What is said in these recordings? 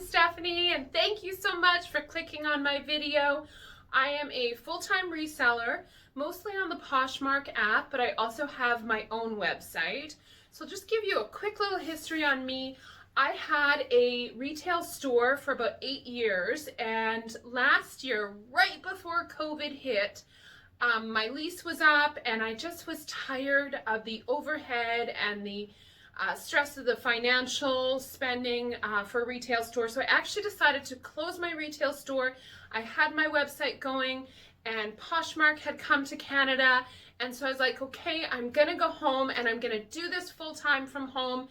Stephanie, and thank you so much for clicking on my video. I am a full-time reseller, mostly on the Poshmark app, but I also have my own website. So I'll just give you a quick little history on me. I had a retail store for about 8 years, and last year, right before COVID hit, my lease was up and I just was tired of the overhead and the stress of the financial spending for a retail store. So I actually decided to close my retail store. I had my website going and Poshmark had come to Canada. And so I was like, okay, I'm gonna go home and I'm gonna do this full time from home.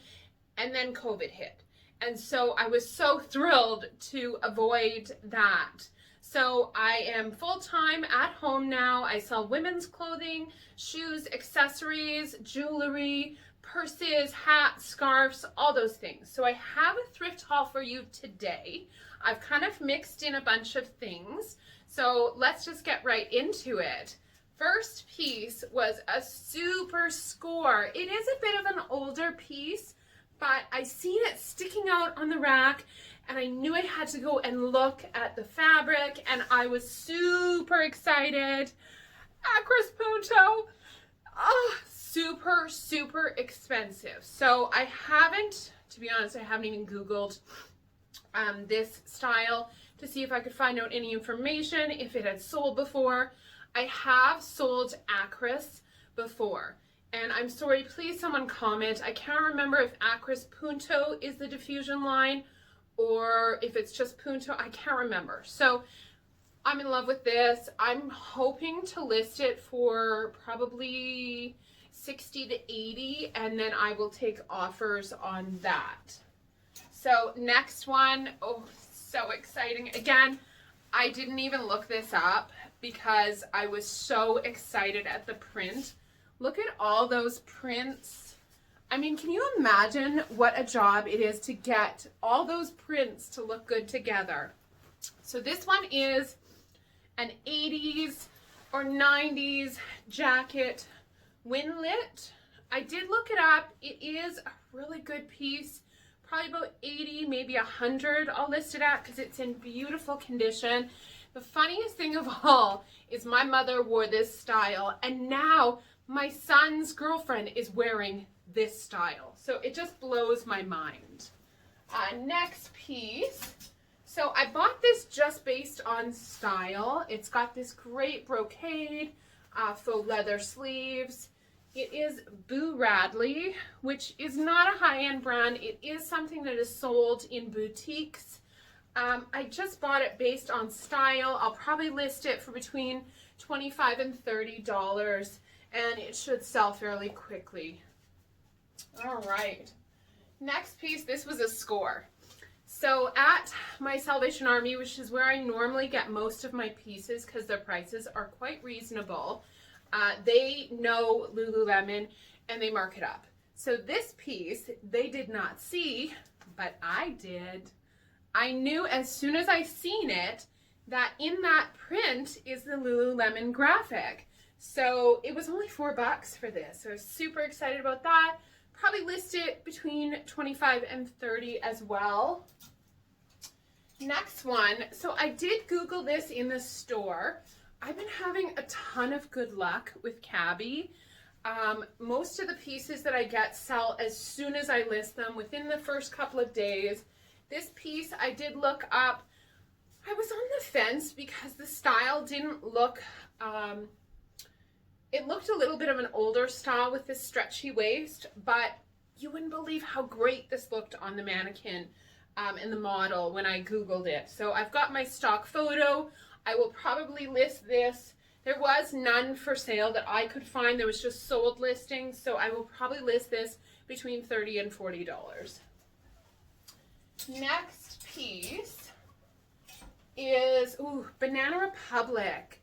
And then COVID hit. And so I was so thrilled to avoid that. So I am full-time at home now. I sell women's clothing, shoes, accessories, jewelry, purses, hats, scarves, all those things. So I have a thrift haul for you today. I've kind of mixed in a bunch of things. So let's just get right into it. First piece was a super score. It is a bit of an older piece, but I seen it sticking out on the rack and I knew I had to go and look at the fabric and I was super excited. Akris Punto. Oh, super, super expensive. So I haven't, to be honest, I haven't even Googled this style to see if I could find out any information, if it had sold before. I have sold Akris before. And I'm sorry, please someone comment. I can't remember if Akris Punto is the diffusion line or if it's just Punto. I can't remember. So I'm in love with this. I'm hoping to list it for probably 60 to 80 and then I will take offers on that. So next one, oh, so exciting. Again, I didn't even look this up because I was so excited at the print. Look at all those prints. I mean, can you imagine what a job it is to get all those prints to look good together? So this one is an 80s or 90s jacket windlet. I did look it up. It is a really good piece. Probably about 80, maybe 100 I'll list it at because it's in beautiful condition. The funniest thing of all is my mother wore this style and now my son's girlfriend is wearing this style. So it just blows my mind. Next piece. So I bought this just based on style. It's got this great brocade, faux leather sleeves. It is Boo Radley, which is not a high-end brand. It is something that is sold in boutiques. I just bought it based on style. I'll probably list it for between $25 and $30, and it should sell fairly quickly. All right. Next piece, this was a score. So at my Salvation Army, which is where I normally get most of my pieces because their prices are quite reasonable, they know Lululemon and they mark it up. So this piece, they did not see, but I did. I knew as soon as I seen it that in that print is the Lululemon graphic. So it was only $4 for this. So I was super excited about that. Probably list it between 25 and 30 as well. Next one. So I did Google this in the store. I've been having a ton of good luck with Cabby. Most of the pieces that I get sell as soon as I list them within the first couple of days. This piece I did look up. I was on the fence because the style didn't look, it looked a little bit of an older style with this stretchy waist, but you wouldn't believe how great this looked on the mannequin and the model when I Googled it. So I've got my stock photo. I will probably list this. There was none for sale that I could find. There was just sold listings. So I will probably list this between $30 and $40. Next piece is Banana Republic.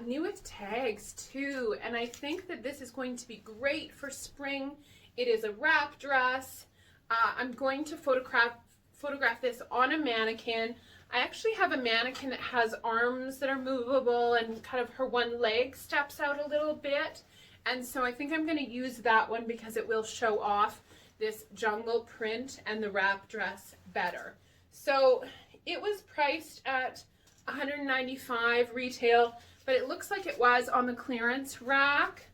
New with tags too. And I think that this is going to be great for spring. It is a wrap dress. I'm going to photograph this on a mannequin. I actually have a mannequin that has arms that are movable and kind of her one leg steps out a little bit. And so I think I'm going to use that one because it will show off this jungle print and the wrap dress better. So it was priced at $195 retail, but it looks like it was on the clearance rack.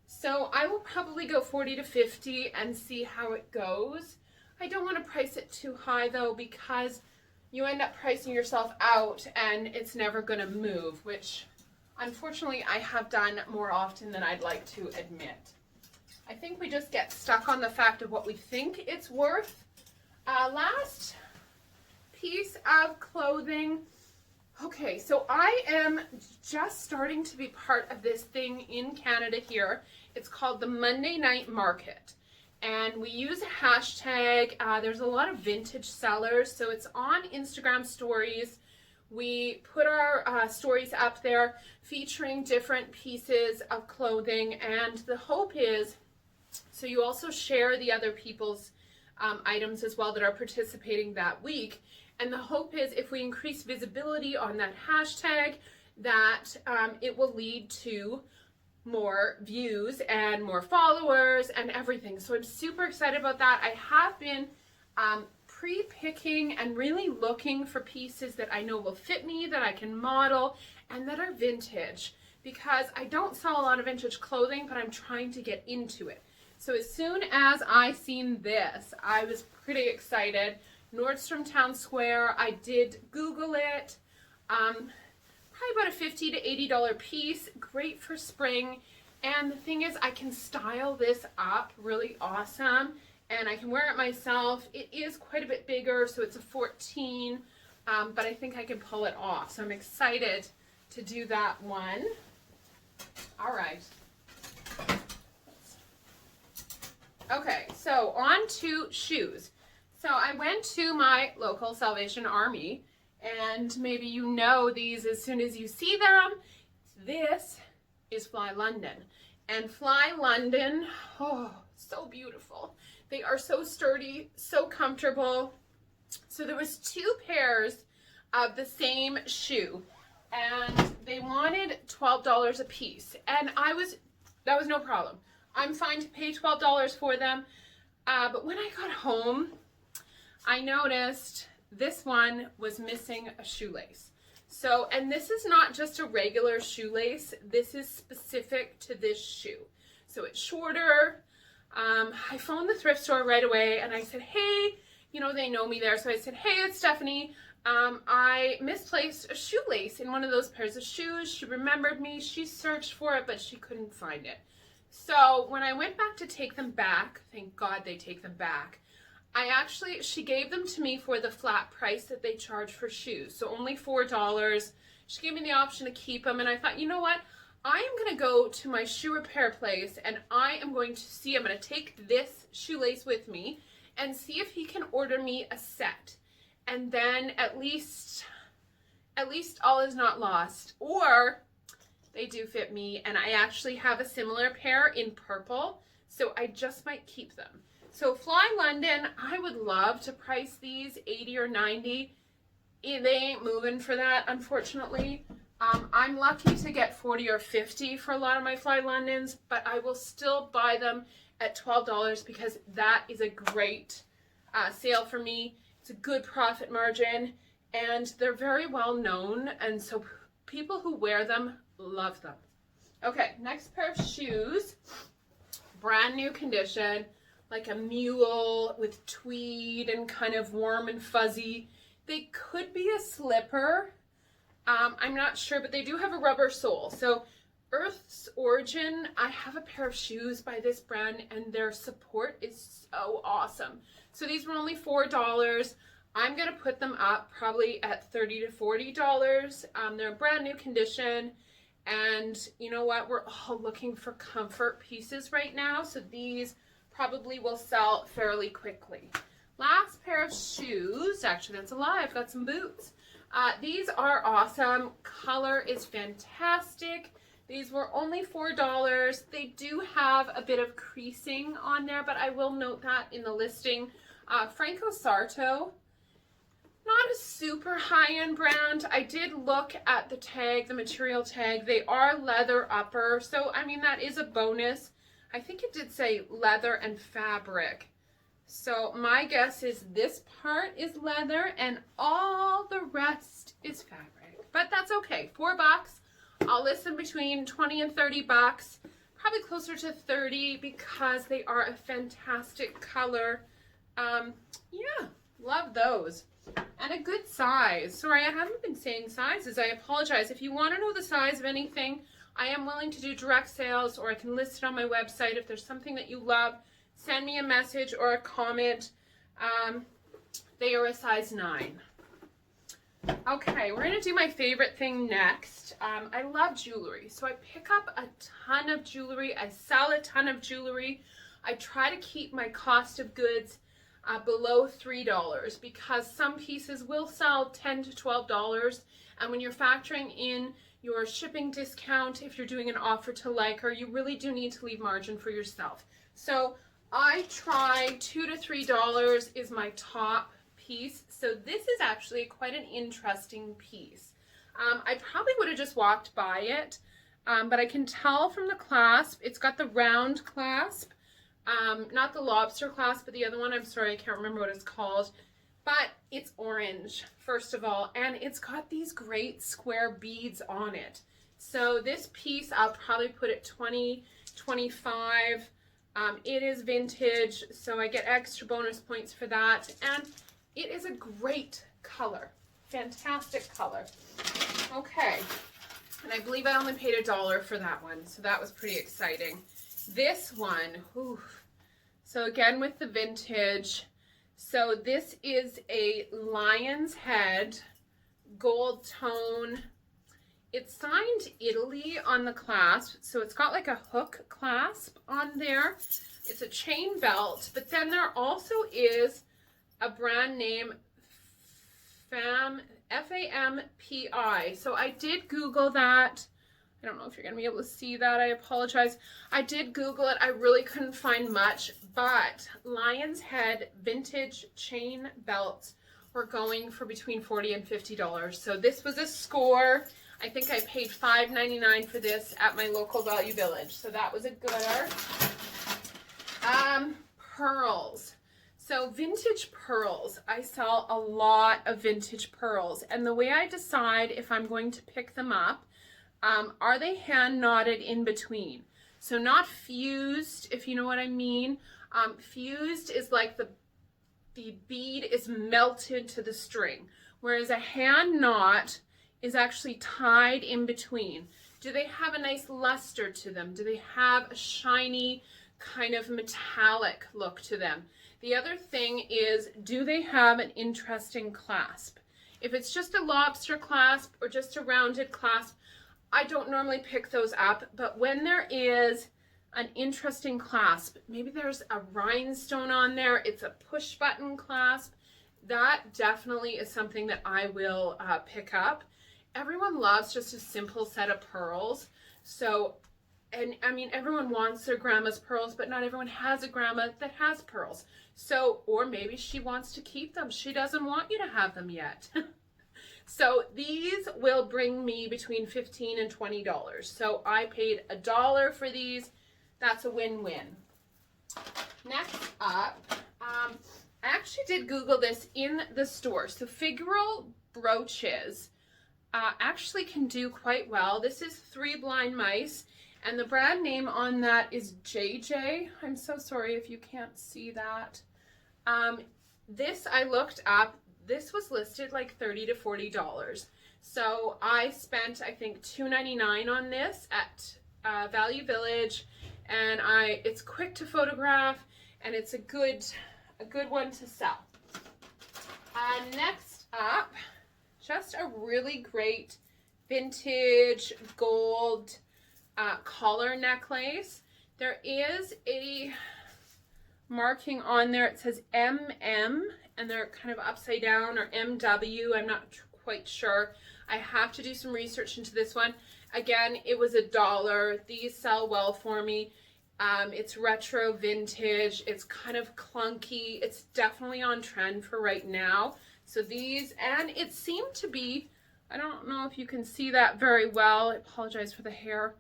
So I will probably go $40 to $50 and see how it goes. I don't want to price it too high though, because you end up pricing yourself out and it's never going to move, which unfortunately I have done more often than I'd like to admit. I think we just get stuck on the fact of what we think it's worth. Last piece of clothing. Okay, so I am just starting to be part of this thing in Canada here. It's called the Monday Night Market. And we use a hashtag. There's a lot of vintage sellers, so it's on Instagram stories. We put our stories up there featuring different pieces of clothing, and the hope is, so you also share the other people's items as well that are participating that week. And the hope is, if we increase visibility on that hashtag, that it will lead to more views and more followers and everything. So I'm super excited about that. I have been pre-picking and really looking for pieces that I know will fit me, that I can model, and that are vintage, because I don't sell a lot of vintage clothing, but I'm trying to get into it. So as soon as I seen this, I was pretty excited. Nordstrom Town Square, I did Google it. Probably about a $50 to $80 piece, great for spring. And the thing is, I can style this up really awesome, and I can wear it myself. It is quite a bit bigger, so it's a 14, but I think I can pull it off. So I'm excited to do that one. All right. Okay, so on to shoes. So I went to my local Salvation Army, and maybe you know these as soon as you see them. This is Fly London. And Fly London, oh, so beautiful. They are so sturdy, so comfortable. So there was 2 pairs of the same shoe, and they wanted $12 a piece. And that was no problem. I'm fine to pay $12 for them. But when I got home, I noticed this one was missing a shoelace. So, and this is not just a regular shoelace. This is specific to this shoe. So it's shorter. I phoned the thrift store right away and I said, hey, you know, they know me there. So I said, hey, it's Stephanie. I misplaced a shoelace in one of those pairs of shoes. She remembered me. She searched for it, but she couldn't find it. So when I went back to take them back, thank God they take them back, she gave them to me for the flat price that they charge for shoes. So only $4. She gave me the option to keep them. And I thought, you know what? I am going to go to my shoe repair place and I'm going to take this shoelace with me and see if he can order me a set. And then at least all is not lost. Or they do fit me, and I actually have a similar pair in purple, so I just might keep them. So Fly London, I would love to price these $80 or $90. They ain't moving for that, unfortunately. I'm lucky to get $40 or $50 for a lot of my Fly Londons, but I will still buy them at $12 because that is a great sale for me. It's a good profit margin, and they're very well known, and so people who wear them love them. Okay, next pair of shoes, brand new condition, like a mule with tweed and kind of warm and fuzzy. They could be a slipper. I'm not sure, but they do have a rubber sole. So Earth's Origin, I have a pair of shoes by this brand and their support is so awesome. So these were only $4. I'm gonna put them up probably at $30 to $40. They're in brand new condition. And you know what? We're all looking for comfort pieces right now. So these probably will sell fairly quickly. Last pair of shoes. Actually, that's a lie. I've got some boots. These are awesome. Color is fantastic. These were only $4. They do have a bit of creasing on there, but I will note that in the listing. Franco Sarto. Not a super high-end brand. I did look at the tag, the material tag. They are leather upper, so I mean that is a bonus. I think it did say leather and fabric. So my guess is this part is leather and all the rest is fabric. But that's okay. $4. I'll list them between 20 and 30 bucks. Probably closer to 30 because they are a fantastic color. Yeah, love those. And a good size. Sorry, I haven't been saying sizes. I apologize. If you want to know the size of anything, I am willing to do direct sales, or I can list it on my website. If there's something that you love, send me a message or a comment. They are a size 9. Okay, we're going to do my favorite thing next. I love jewelry, so I pick up a ton of jewelry. I sell a ton of jewelry. I try to keep my cost of goods below $3 because some pieces will sell $10 to $12, and when you're factoring in your shipping discount, if you're doing an offer to liker, you really do need to leave margin for yourself. So I try $2 to $3 is my top piece. So this is actually quite an interesting piece. I probably would have just walked by it, but I can tell from the clasp, it's got the round clasp. Not the lobster clasp, but the other one, I'm sorry, I can't remember what it's called, but it's orange, first of all, and it's got these great square beads on it. So this piece, I'll probably put it 20, 25. It is vintage, so I get extra bonus points for that, and it is a great color, fantastic color. Okay, and I believe I only paid $1 for that one, so that was pretty exciting. This one, whew. So again with the vintage, so this is a lion's head, gold tone. It's signed Italy on the clasp, so it's got like a hook clasp on there. It's a chain belt, but then there also is a brand name, F-A-M-P-I. So I did Google that. I don't know if you're going to be able to see that. I apologize. I did Google it. I really couldn't find much, but Lion's Head vintage chain belts were going for between $40 and $50. So this was a score. I think I paid $5.99 for this at my local Value Village. So that was a gooder. Pearls. So vintage pearls. I sell a lot of vintage pearls. And the way I decide if I'm going to pick them up, are they hand knotted in between? So not fused, if you know what I mean. Fused is like the bead is melted to the string, whereas a hand knot is actually tied in between. Do they have a nice luster to them? Do they have a shiny kind of metallic look to them? The other thing is, do they have an interesting clasp? If it's just a lobster clasp or just a rounded clasp, I don't normally pick those up, but when there is an interesting clasp, maybe there's a rhinestone on there, it's a push button clasp, that definitely is something that I will pick up. Everyone loves just a simple set of pearls. So, and I mean, everyone wants their grandma's pearls, but not everyone has a grandma that has pearls. So, or maybe she wants to keep them. She doesn't want you to have them yet. So these will bring me between $15 and $20. So I paid $1 for these. That's a win-win. Next up, I actually did Google this in the store. So figural brooches actually can do quite well. This is 3 Blind Mice, and the brand name on that is JJ. I'm so sorry if you can't see that. This I looked up. This was listed like $30 to $40. So I spent, I think, $2.99 on this at Value Village, and it's quick to photograph, and it's a good one to sell. Next up, just a really great vintage gold collar necklace. There is a marking on there. It says MM, and they're kind of upside down, or MW. I'm not quite sure. I have to do some research into this one. Again, it was $1. These sell well for me. It's retro vintage. It's kind of clunky. It's definitely on trend for right now. So these, and it seemed to be, I don't know if you can see that very well. I apologize for the hair.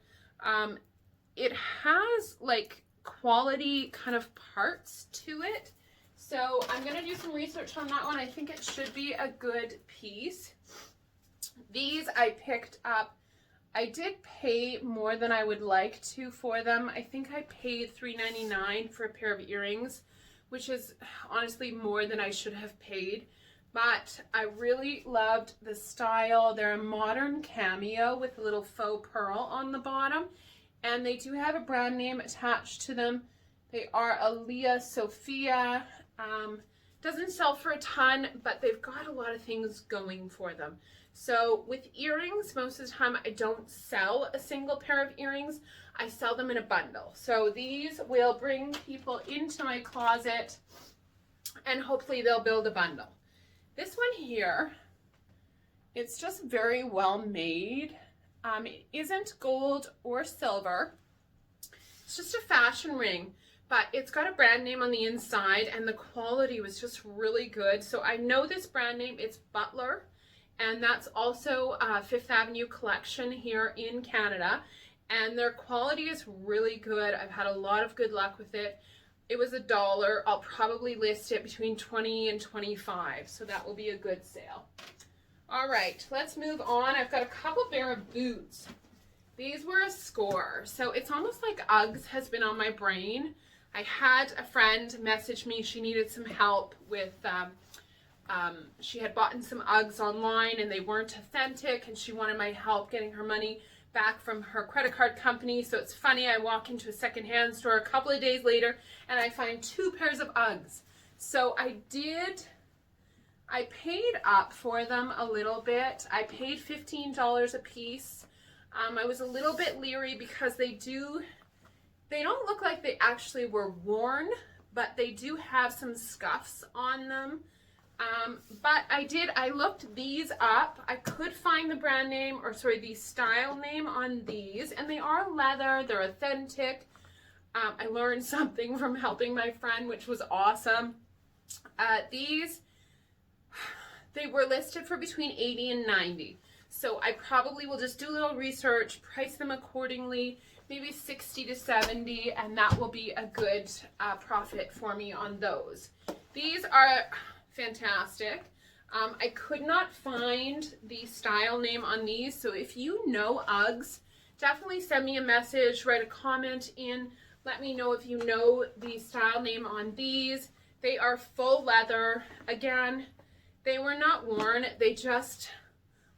It has like quality kind of parts to it. So I'm going to do some research on that one. I think it should be a good piece. These I picked up. I did pay more than I would like to for them. I think I paid $3.99 for a pair of earrings, which is honestly more than I should have paid. But I really loved the style. They're a modern cameo with a little faux pearl on the bottom. And they do have a brand name attached to them. They are Alia Sophia. Doesn't sell for a ton, but they've got a lot of things going for them. So with earrings, most of the time I don't sell a single pair of earrings. I sell them in a bundle. So these will bring people into my closet and hopefully they'll build a bundle. This one here, it's just very well made. It isn't gold or silver. It's just a fashion ring, but it's got a brand name on the inside and the quality was just really good. So I know this brand name, it's Butler, and that's also Fifth Avenue collection here in Canada. And their quality is really good. I've had a lot of good luck with it. It was $1. I'll probably list it between $20 and $25, so that will be a good sale. All right, let's move on. I've got a couple pair of boots. These were a score, so it's almost like Uggs has been on my brain. I had a friend message me. She needed some help with, she had bought some Uggs online and they weren't authentic, and she wanted my help getting her money back from her credit card company. So it's funny, I walk into a secondhand store a couple of days later and I find 2 pairs of Uggs. So I paid up for them a little bit. I paid $15 a piece. I was a little bit leery because they don't look like they actually were worn, but they do have some scuffs on them. But I looked these up. I could find the brand name, or sorry, the style name on these, and they are leather, they're authentic. I learned something from helping my friend, which was awesome. They were listed for between $80 and $90. So I probably will just do a little research, price them accordingly, maybe $60 to $70, and that will be a good profit for me on those. These are fantastic. I could not find the style name on these, so if you know Uggs, definitely send me a message, write a comment in, let me know if you know the style name on these. They are full leather. Again, they were not worn, they just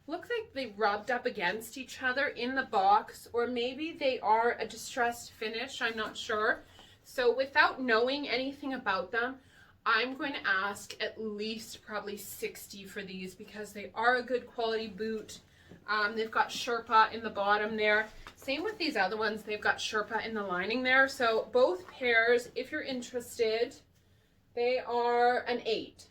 look like they rubbed up against each other in the box, or maybe they are a distressed finish, I'm not sure. So without knowing anything about them, I'm going to ask at least probably $60 for these because they are a good quality boot. They've got Sherpa in the bottom there. Same with these other ones, they've got Sherpa in the lining there. So both pairs, if you're interested, they are an 8.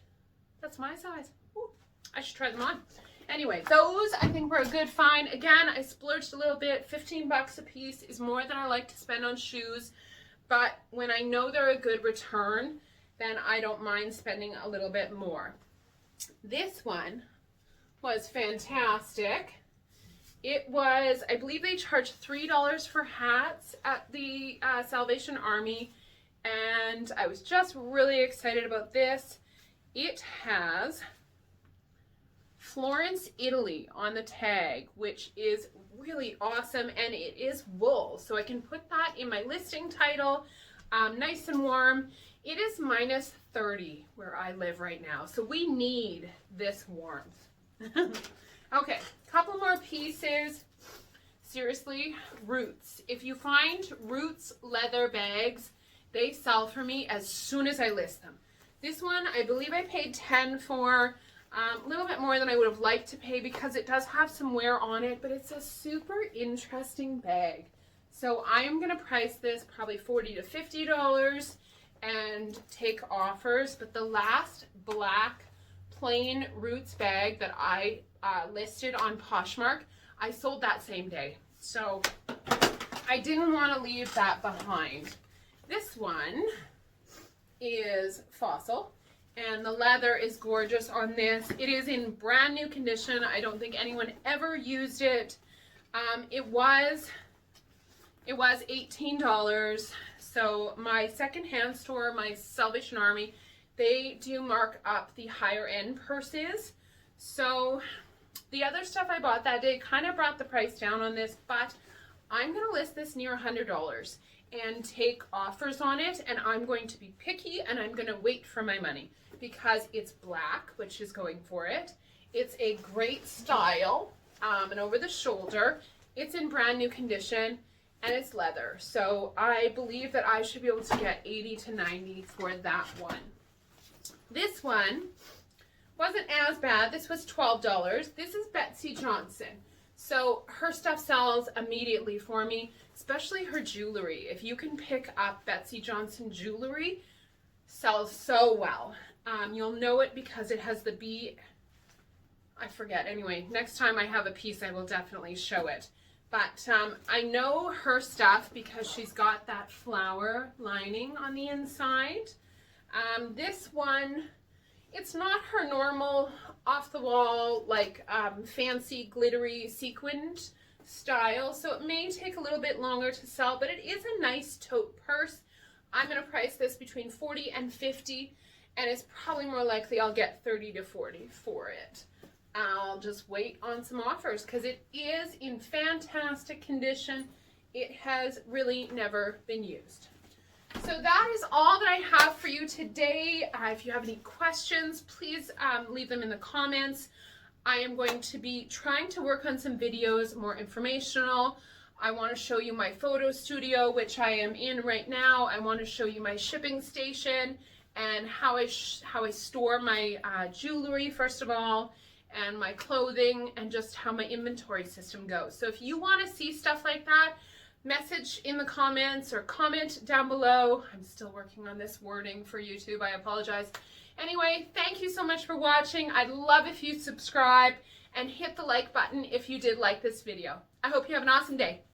That's my size. Ooh, I should try them on. Anyway, those I think were a good find. Again, I splurged a little bit. 15 bucks a piece is more than I like to spend on shoes. But when I know they're a good return, then I don't mind spending a little bit more. This one was fantastic. It was, I believe they charged $3 for hats at the Salvation Army, and I was just really excited about this. It has Florence, Italy on the tag, which is really awesome, and it is wool, so I can put that in my listing title, nice and warm. It is -30 where I live right now, so we need this warmth. Okay, couple more pieces. Seriously, Roots. If you find Roots leather bags, they sell for me as soon as I list them. This one, I believe I paid $10 for, a little bit more than I would have liked to pay because it does have some wear on it, but it's a super interesting bag. So I'm gonna price this probably $40 to $50 and take offers, but the last black plain Roots bag that I listed on Poshmark, I sold that same day. So I didn't want to leave that behind. This one is Fossil, and the leather is gorgeous on this. It is in brand new condition. I don't think anyone ever used it. It was $18. So my secondhand store, my Salvation Army, they do mark up the higher end purses. So the other stuff I bought that day kind of brought the price down on this, but I'm going to list this near $100 and take offers on it, and I'm going to be picky and I'm going to wait for my money because it's black, which is going for it. It's a great style and over the shoulder. It's in brand new condition and it's leather. So I believe that I should be able to get 80 to 90 for that one. This one wasn't as bad. This was $12. This is Betsey Johnson. So her stuff sells immediately for me, especially her jewelry. If you can pick up Betsey Johnson jewelry, sells so well. You'll know it because it has the B, I forget. Anyway, next time I have a piece, I will definitely show it. But I know her stuff because she's got that flower lining on the inside. This one, it's not her normal off-the-wall, like fancy glittery sequined style, so it may take a little bit longer to sell, but it is a nice tote purse. I'm going to price this between $40 and $50, and it's probably more likely I'll get $30 to $40 for it. I'll just wait on some offers because it is in fantastic condition. It has really never been used. So that is all that I have for you today. If you have any questions, please leave them in the comments. I am going to be trying to work on some videos, more informational. I want to show you my photo studio, which I am in right now. I want to show you my shipping station and how I store my jewelry, first of all, and my clothing, and just how my inventory system goes. So if you want to see stuff like that, message in the comments or comment down below. I'm still working on this wording for YouTube. I apologize. Anyway, thank you so much for watching. I'd love if you subscribe and hit the like button if you did like this video. I hope you have an awesome day.